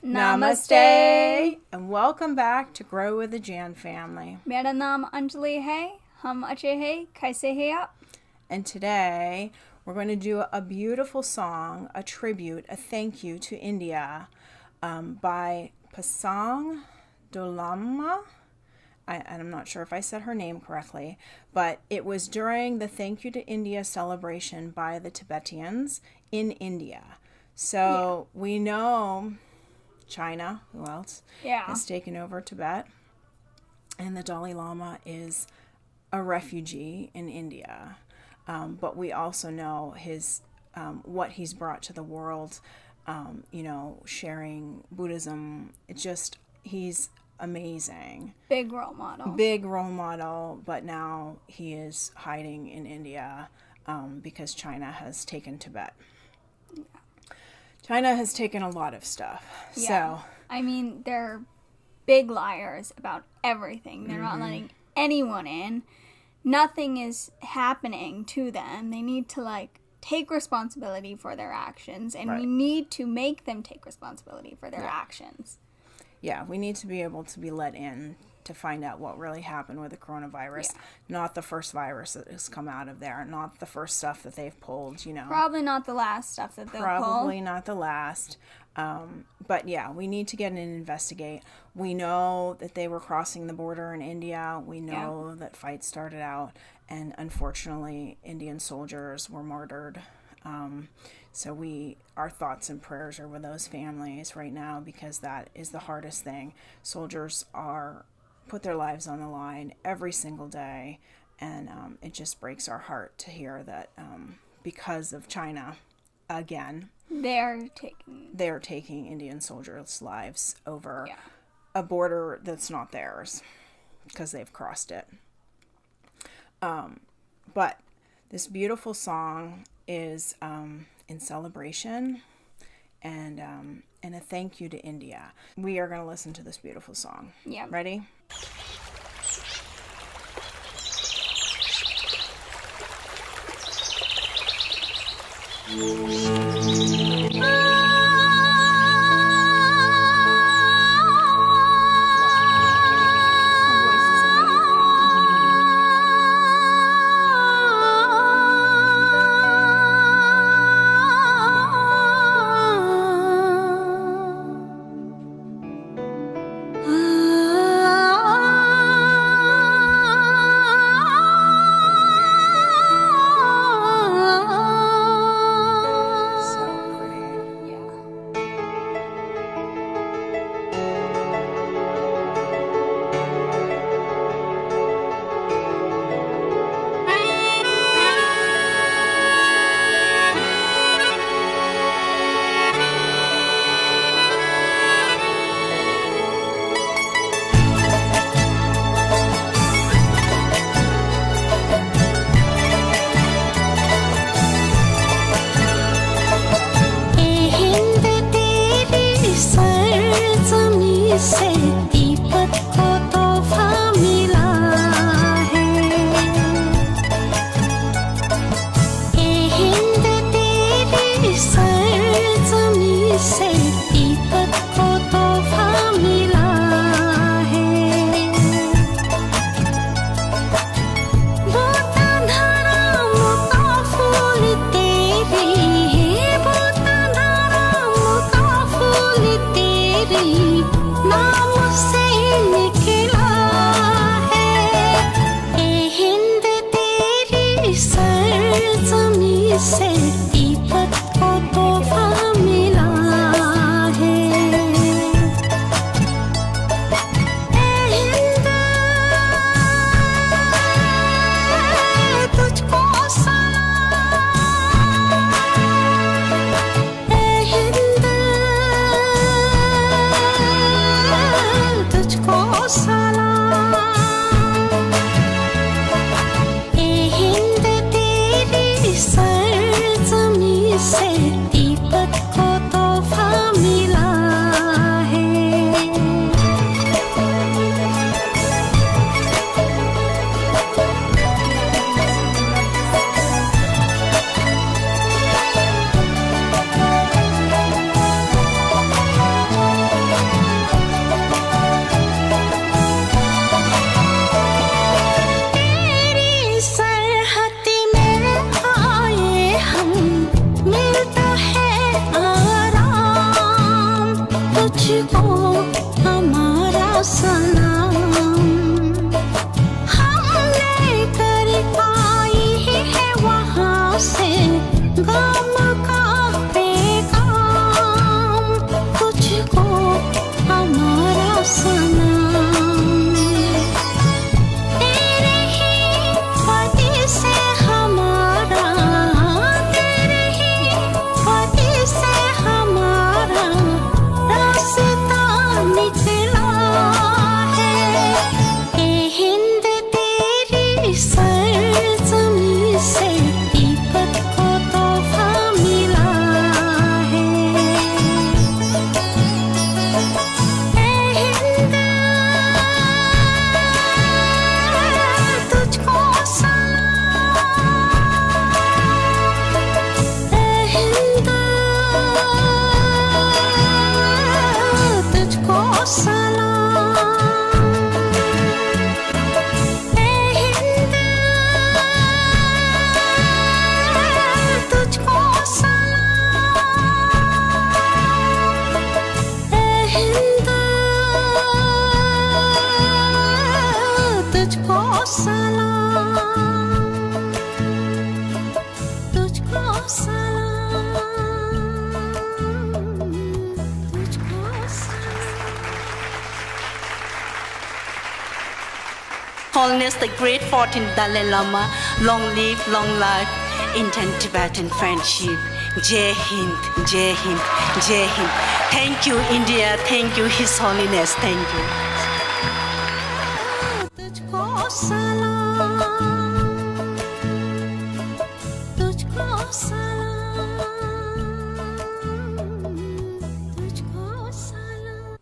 Namaste and welcome back to Grow with the Jan family. मेरा नाम अंजलि है. हम अच्छे हैं. कैसे हैं आप? And today we're going to do a beautiful song, a tribute, a thank you to India by Pasang Dolama. And I'm not sure if I said her name correctly, but it was during the Thank You to India celebration by the Tibetans in India. So we know China, who else, has taken over Tibet, and the Dalai Lama is a refugee in India. But we also know his what he's brought to the world, sharing Buddhism. He's amazing. Big role model. Big role model, but now he is hiding in India because China has taken Tibet. Yeah. China has taken a lot of stuff. Yeah. So I mean, they're big liars about everything. They're not letting anyone in. Nothing is happening to them. They need to take responsibility for their actions, and we need to make them take responsibility for their actions. Yeah, we need to be able to be let in to find out what really happened with the coronavirus. Yeah. Not the first virus that has come out of there. Not the first stuff that they've pulled, Probably not the last stuff that they'll pull. Probably not the last. But yeah, we need to get in and investigate. We know that they were crossing the border in India. We know that fights started out. And unfortunately, Indian soldiers were martyred. So our thoughts and prayers are with those families right now, because that is the hardest thing. Soldiers put their lives on the line every single day, and it just breaks our heart to hear that because of China, again, they're taking Indian soldiers' lives over a border that's not theirs because they've crossed it. But this beautiful song is in celebration and a thank you to India. We are going to listen to this beautiful song. Yeah. Ready? Holiness, the great 14th Dalai Lama, long live, long life, Indian Tibetan friendship. Jai Hind, Jai Hind, Jai Hind. Thank you, India. Thank you, His Holiness. Thank you.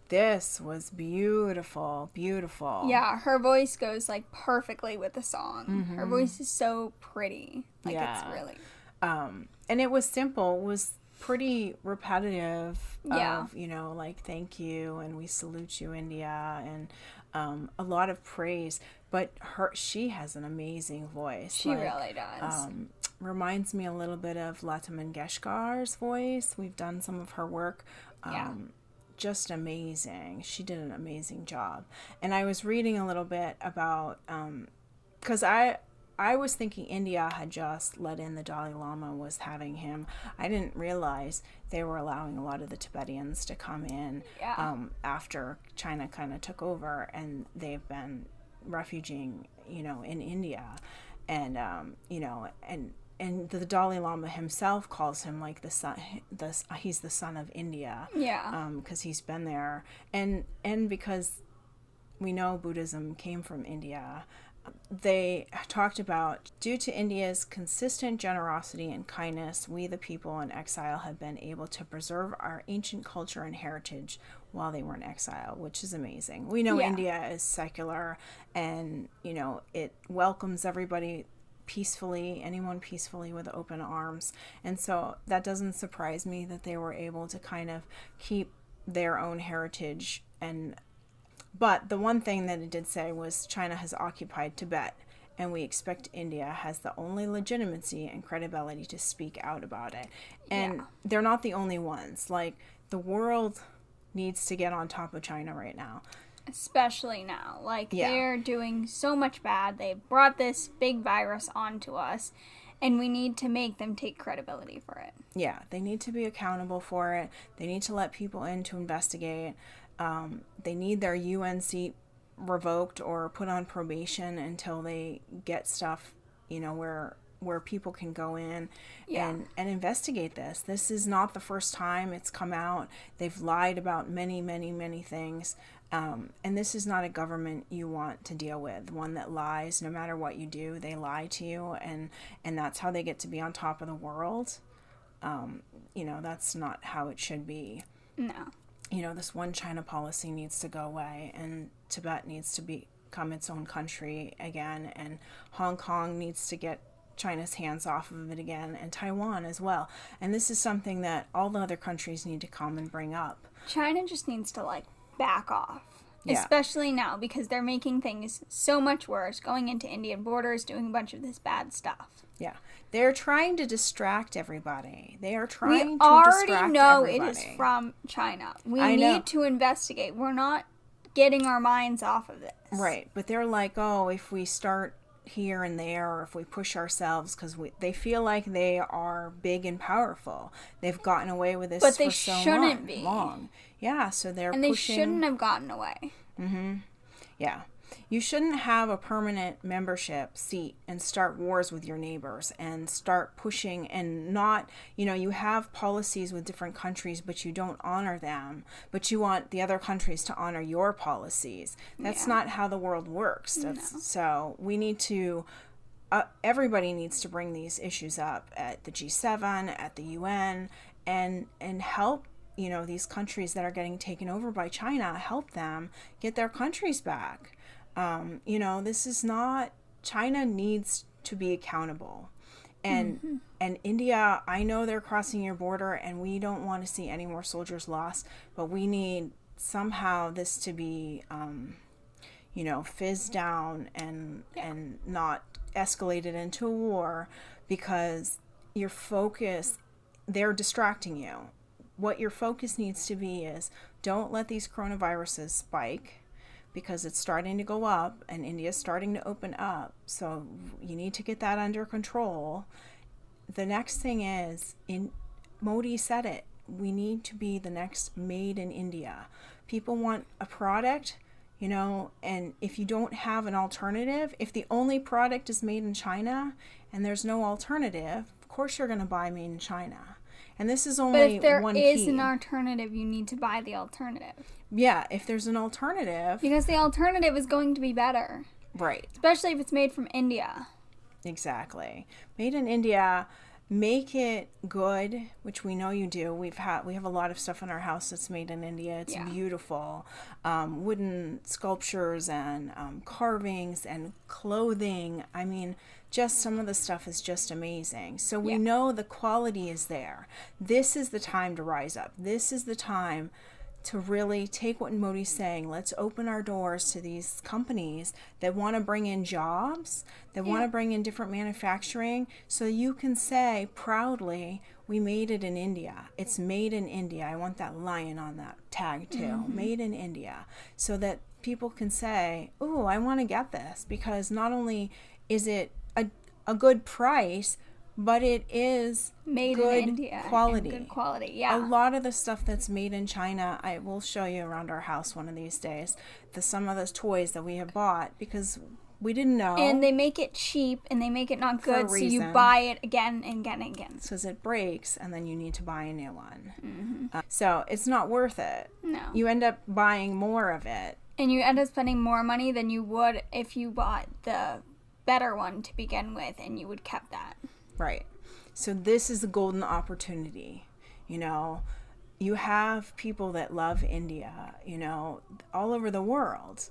This was beautiful, beautiful. Yeah, her voice goes like perfectly with the song. Her voice is so pretty. Like it's really. And it was simple. It was pretty repetitive. Yeah. Of, you know, like thank you and we salute you, India, and a lot of praise. But she has an amazing voice. She really does. Reminds me a little bit of Lata Mangeshkar's voice. We've done some of her work. Yeah. Just amazing. She did an amazing job. And I was reading a little bit about, because I was thinking India had just let in the Dalai Lama, was having him. I didn't realize they were allowing a lot of the Tibetans to come in after China kind of took over, and they've been refuging, you know, in India. And, you know, and the Dalai Lama himself calls him like he's the son of India. Yeah. Because he's been there, and because we know Buddhism came from India. They talked about, due to India's consistent generosity and kindness, we the people in exile have been able to preserve our ancient culture and heritage while they were in exile, which is amazing. We know India is secular, and you know it welcomes everybody peacefully, anyone peacefully, with open arms. And so that doesn't surprise me that they were able to kind of keep their own heritage. But the one thing that it did say was China has occupied Tibet, and we expect India has the only legitimacy and credibility to speak out about it. And they're not the only ones. Like, the world needs to get on top of China right now. Especially now. Like, they're doing so much bad. They brought this big virus onto us, and we need to make them take credibility for it. Yeah, they need to be accountable for it. They need to let people in to investigate. They need their UN seat revoked or put on probation until they get stuff, you know, where people can go in and investigate this. This is not the first time it's come out. They've lied about many, many, many things. And this is not a government you want to deal with. One that lies. No matter what you do, they lie to you, and that's how they get to be on top of the world. You know, that's not how it should be. No. You know, this one China policy needs to go away, and Tibet needs to become its own country again, and Hong Kong needs to get China's hands off of it again, and Taiwan as well. And this is something that all the other countries need to come and bring up. China just needs to, like, back off. Especially now, because they're making things so much worse, going into Indian borders, doing a bunch of this bad stuff. Yeah. They're trying to distract everybody. They are trying to distract everybody. We already know everybody. it is from China. We need to investigate. We're not getting our minds off of this. Right. But they're like, oh, if we start here and there, or if we push ourselves, because they feel like they are big and powerful. They've gotten away with this for so long. Yeah, so they're pushing. And they shouldn't have gotten away. Mm-hmm. Yeah. You shouldn't have a permanent membership seat and start wars with your neighbors and start pushing and not, you know, you have policies with different countries, but you don't honor them, but you want the other countries to honor your policies. That's not how the world works. So we need to, everybody needs to bring these issues up at the G7, at the UN, and help, you know, these countries that are getting taken over by China, help them get their countries back. You know, this is not, China needs to be accountable. And and India, I know they're crossing your border, and we don't want to see any more soldiers lost, but we need somehow this to be, you know, fizzed down and not escalated into a war, because your focus, they're distracting you. What your focus needs to be is, don't let these coronaviruses spike. because it's starting to go up and India's starting to open up. So you need to get that under control. The next thing is, Modi said it, we need to be the next made in India. People want a product, you know, and if you don't have an alternative, if the only product is made in China and there's no alternative, of course you're going to buy made in China. And this is only one key. But if there is an alternative, you need to buy the alternative. Yeah, if there's an alternative. Because the alternative is going to be better. Right. Especially if it's made from India. Exactly. Made in India, make it good, which we know you do. We have a lot of stuff in our house that's made in India. It's beautiful. Wooden sculptures and carvings and clothing. I mean, just some of the stuff is just amazing. So we know the quality is there. This is the time to rise up. This is the time to really take what Modi's saying. Let's open our doors to these companies that want to bring in jobs, that want to bring in different manufacturing, so you can say proudly, we made it in India. It's made in India. I want that lion on that tag too. Made in India. So that people can say, oh, I want to get this, because not only is it a good price, but it is made good in India. Quality. Good quality, yeah. A lot of the stuff that's made in China, I will show you around our house one of these days. Some of those toys that we have bought, because we didn't know. And they make it cheap, and they make it not good, so you buy it again and again and again. So it breaks, and then you need to buy a new one. So it's not worth it. No. You end up buying more of it. And you end up spending more money than you would if you bought the better one to begin with, and you would kept that. Right. So this is a golden opportunity. You know, you have people that love India, you know, all over the world.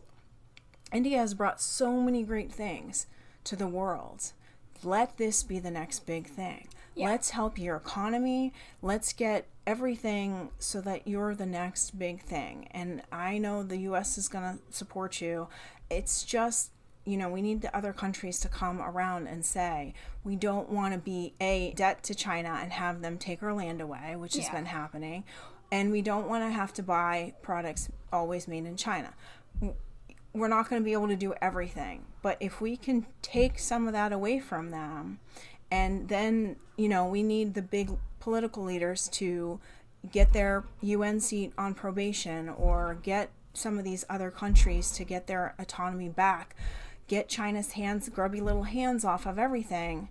India has brought so many great things to the world. Let this be the next big thing. Yeah. Let's help your economy. Let's get everything so that you're the next big thing. And I know the U.S. is going to support you. It's just, you know, we need the other countries to come around and say, we don't want to be a debt to China and have them take our land away, which has been happening. And we don't want to have to buy products always made in China. We're not going to be able to do everything. But if we can take some of that away from them, and then, you know, we need the big political leaders to get their UN seat on probation, or get some of these other countries to get their autonomy back. Get China's grubby little hands off of everything,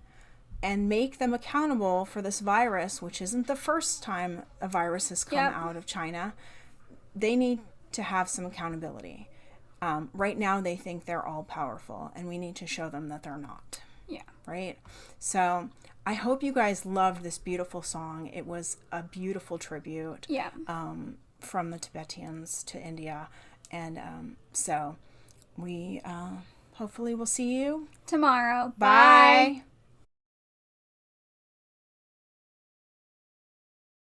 and make them accountable for this virus, which isn't the first time a virus has come out of China. They need to have some accountability. Right now, they think they're all powerful, and we need to show them that they're not. Yeah. Right? So I hope you guys loved this beautiful song. It was a beautiful tribute from the Tibetans to India. And so we... hopefully we'll see you tomorrow. Bye.